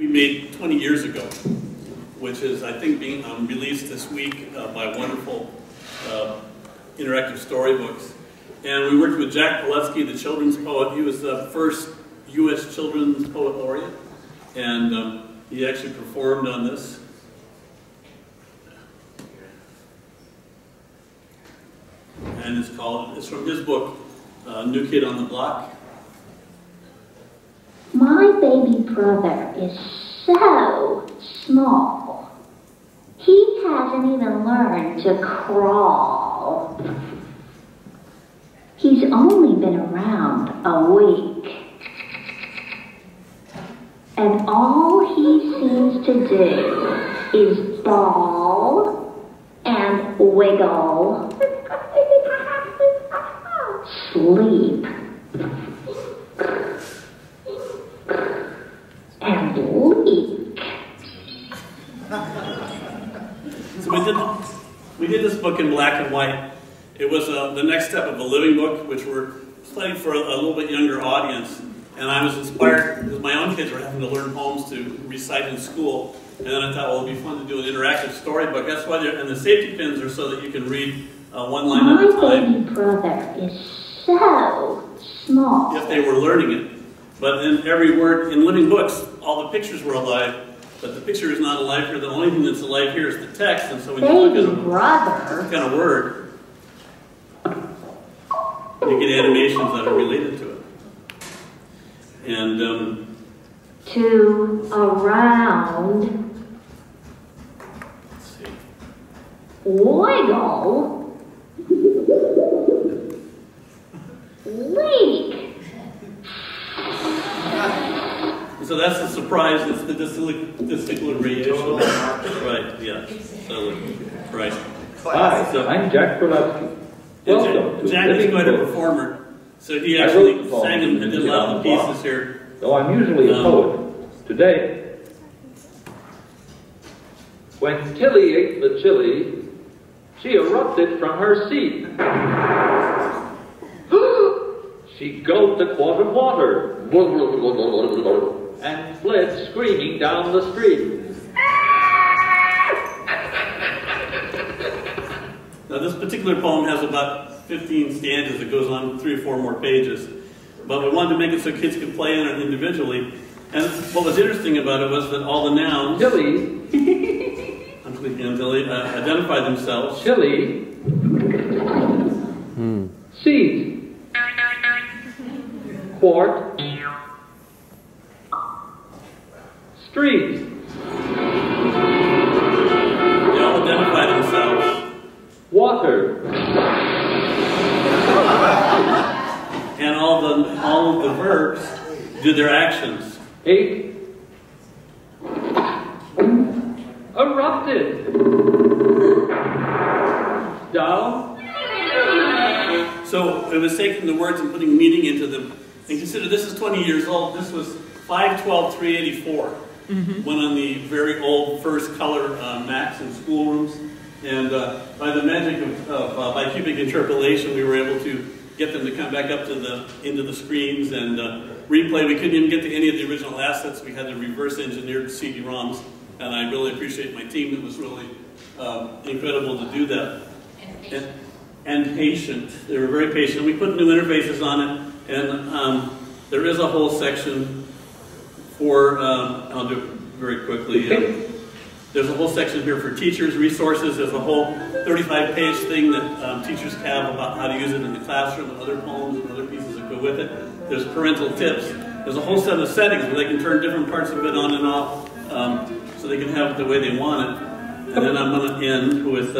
We made 20 years ago, which is, I think, being released this week by Wanderful Interactive Storybooks. And we worked with Jack Paletsky, the children's poet. He was the first U.S. Children's Poet Laureate, and he actually performed on this. And it's from his book, New Kid on the Block. My baby brother is so small. He hasn't even learned to crawl. He's only been around a week. And all he seems to do is bawl and wiggle, sleep, and leak. So we did this book in black and white. It was the next step of a living book, which we're studying for a little bit younger audience. And I was inspired because my own kids were having to learn poems to recite in school. And then I thought, well, it'd be fun to do an interactive storybook. That's why and the safety pins are so that you can read one line at a time. My baby brother is so small. If they were learning it. But in every word, in living books, all the pictures were alive. But the picture is not alive here. The only thing that's alive here is the text. And so when you look at a word, you get animations that are related to it. And to around, let's see, wiggle, leak. So that's the surprise. It's the discoloration. Right. Yeah. So right. Hi. So I'm Jack Paletsky. Welcome. Jack is quite a performer. So he actually sang and did a lot of the pieces here. Though I'm usually a poet, today, when Tilly ate the chili, she erupted from her seat. She gulped a quart of water and fled screaming down the street. Now this particular poem has about 15 stanzas. It goes on 3 or 4 more pages. But we wanted to make it so kids could play in it individually. And what was interesting about it was that all the nouns, Tilly, I'm clicking on Tilly, identify themselves. chili, seat, quart, street. They all identify themselves. Water. And all of the verbs do their actions. Ate. Erupted. Down. So it was taking the words and putting meaning into them. And consider this is 20 years old. This was 5/12/384. Went on the very old first color Macs in schoolrooms. And by the magic of bicubic interpolation, we were able to get them to come back up to into the screens and replay. We couldn't even get to any of the original assets. We had to reverse engineer CD-ROMs, and I really appreciate my team. It was really incredible to do that. And patient. They were very patient. We put new interfaces on it, and there is a whole section for, I'll do it very quickly. There's a whole section here for teachers, resources. There's a whole 35-page thing that teachers have about how to use it in the classroom, and other poems and other pieces that go with it. There's parental tips. There's a whole set of settings where they can turn different parts of it on and off so they can have it the way they want it. And then I'm going to end with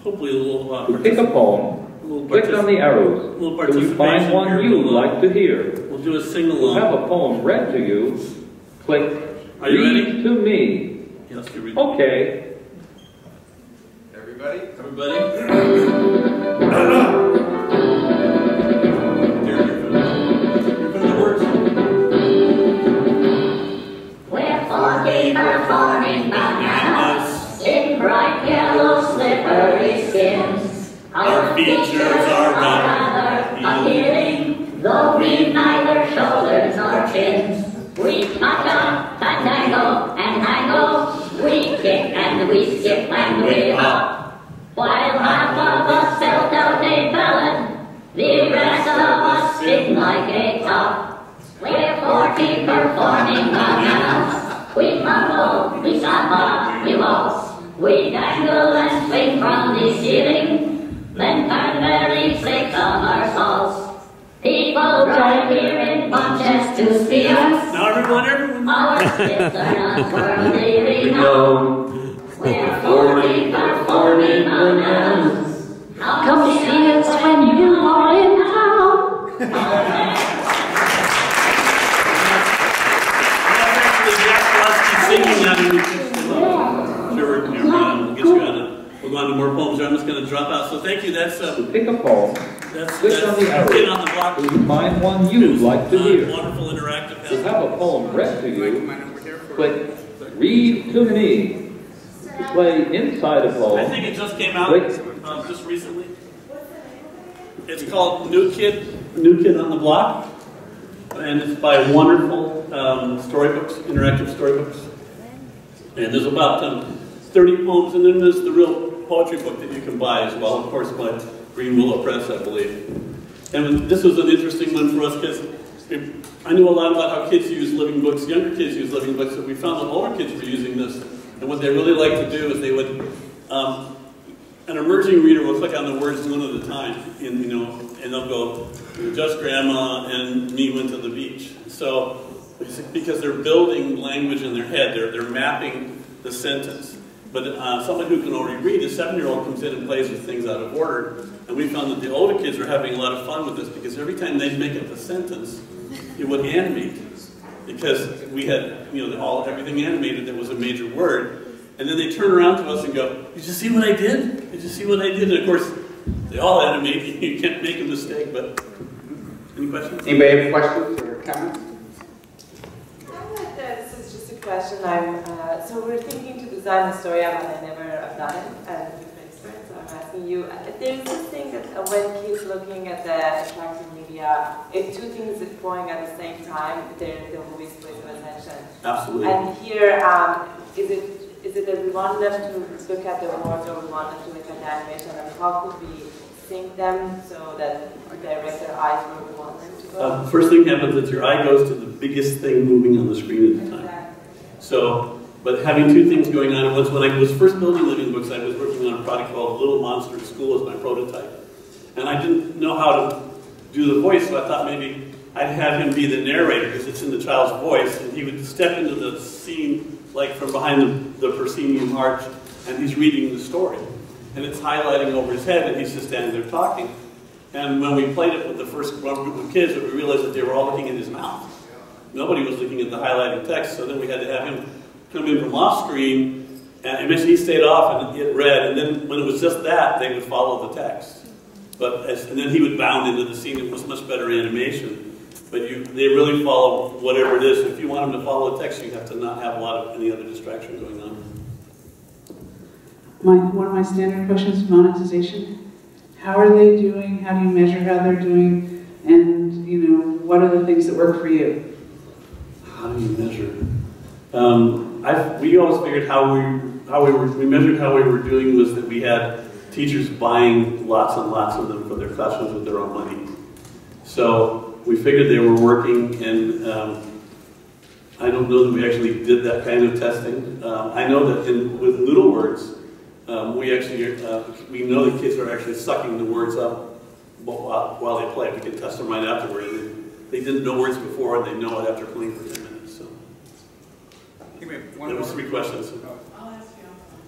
hopefully a little Pick a poem. Click on the arrows. Till you find one you'd like to hear. We'll do a sing-along. Have a poem read to you. Click Are you ready? Read to me. Yes, you're ready. Okay. Everybody? Everybody? Here come the words. We're 40 performing bananas in bright yellow slippery skins. Our features are rather appealing, though we've neither shoulders nor chins. We touch up and dangle and we skip and we hop. While half of us belt out a ballad, the rest of us sing like a top. We're 40 performing bananas. We mumble, we samba, we waltz, we dangle and swing from the ceiling, then cranberry flakes on our salts. People drive here in bunches to see us. Now everyone. Our kids are not worldly renowned. We're 40 performing bananas. Come see us when you are in town. Singing that and sure, we'll get you on it. We'll go on to more poems. I'm just going to drop out. So thank you. That's pick a poem. Click on the arrow. Get on the block. You find one you'd like to hear. Wanderful Interactive. To have a poem read to you, click Read to Me. To play inside a poem. I think it just came out just recently. It's called New Kid on the Block, and it's by Wanderful Interactive Storybooks. And there's about 30 poems, and then there's the real poetry book that you can buy as well, of course, by Green Willow Press, I believe. And this was an interesting one for us because I knew a lot about how kids use living books, younger kids use living books, and we found that older kids were using this. And what they really like to do is they would, an emerging reader will click on the words one at a time, and they'll go, just Grandma and me went to the beach. So, because they're building language in their head, they're mapping the sentence. But someone who can already read, a 7-year-old comes in and plays with things out of order. And we found that the older kids were having a lot of fun with this because every time they'd make up a sentence, it would animate. Because we had, everything animated that was a major word. And then they turn around to us and go, did you see what I did? Did you see what I did? And of course, they all animate. You can't make a mistake, but any questions? Anybody have questions or comments? This is just a question. So we're thinking to design a story but I never have done it, and with experience, so I'm asking you. There's this thing that when kids looking at the attractive media, if two things are going at the same time, there will be split of attention. Absolutely. And here, is it that we want them to look at the words or we want them to look at the animation, and how could we sync them so that we direct their eyes where we want them to go? First thing happens is your eye goes to the biggest thing moving on the screen at the time. So, but having two things going on at once, when I was first building living books, I was working on a product called Little Monster at School as my prototype. And I didn't know how to do the voice, so I thought maybe I'd have him be the narrator because it's in the child's voice, and he would step into the scene like from behind the proscenium arch, and he's reading the story. And it's highlighting over his head, and he's just standing there talking. And when we played it with the first group of kids, we realized that they were all looking at his mouth. Nobody was looking at the highlighted text, so then we had to have him come in from off screen, and eventually he stayed off and it read, and then when it was just that, they would follow the text. And then he would bound into the scene. It was much better animation. But they really follow whatever it is. If you want them to follow the text, you have to not have a lot of any other distraction going on. One of my standard questions is monetization. How are they doing? How do you measure how they're doing? And what are the things that work for you? How do you measure? We always figured we measured how we were doing was that we had teachers buying lots and lots of them for their classrooms with their own money. So we figured they were working, and I don't know that we actually did that kind of testing. I know that with NoodleWorks, we know that kids are actually sucking the words up while they play. We can test them right afterward. They didn't know words before, and they know it after playing for 10 minutes. So there was 3 questions. I'll ask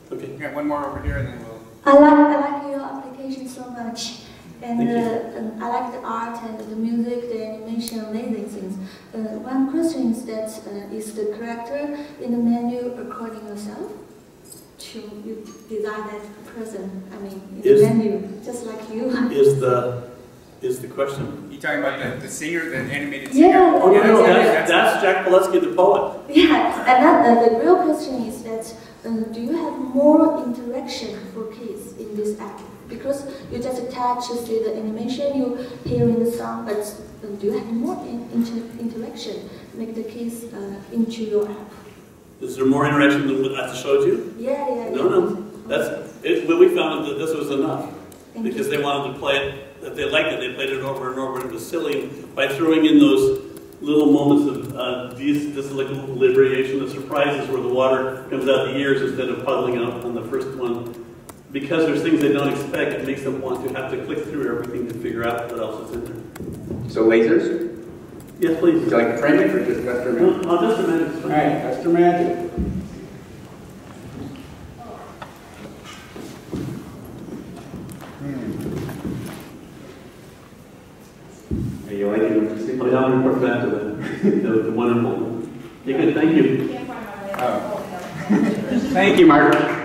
you. Okay. Yeah, one more over here, and then we'll. I like your application so much, and I like the art and the music, the animation, amazing things. One question is that is the character in the menu recording yourself? You design that person? I mean, in the menu, just like you. Is the question? You talking about the singer, the animated singer? Yeah. Oh no, that's Jack Pilecki, the poet. Yeah, and the real question is that do you have more interaction for kids in this app? Because you just attach, you see the animation, you hearing the song, but do you have more interaction make the kids into your app? Is there more interaction than what I showed you? Yeah. No. That's it. What we found that this was enough because they wanted to play it. That they liked it. They played it over and over. It was silly by throwing in those little moments of disequilibriation, the surprises where the water comes out the ears instead of puddling out on the first one. Because there's things they don't expect, it makes them want to have to click through everything to figure out what else is in there. So lasers? Yes, please. Would you like to frame it or just Vector Magic? No, just a minute. All right, Vector Magic. Are you liking what you see? Oh, yeah, I'll report back to the wonderful. You good, thank you. Oh. Thank you, Mark.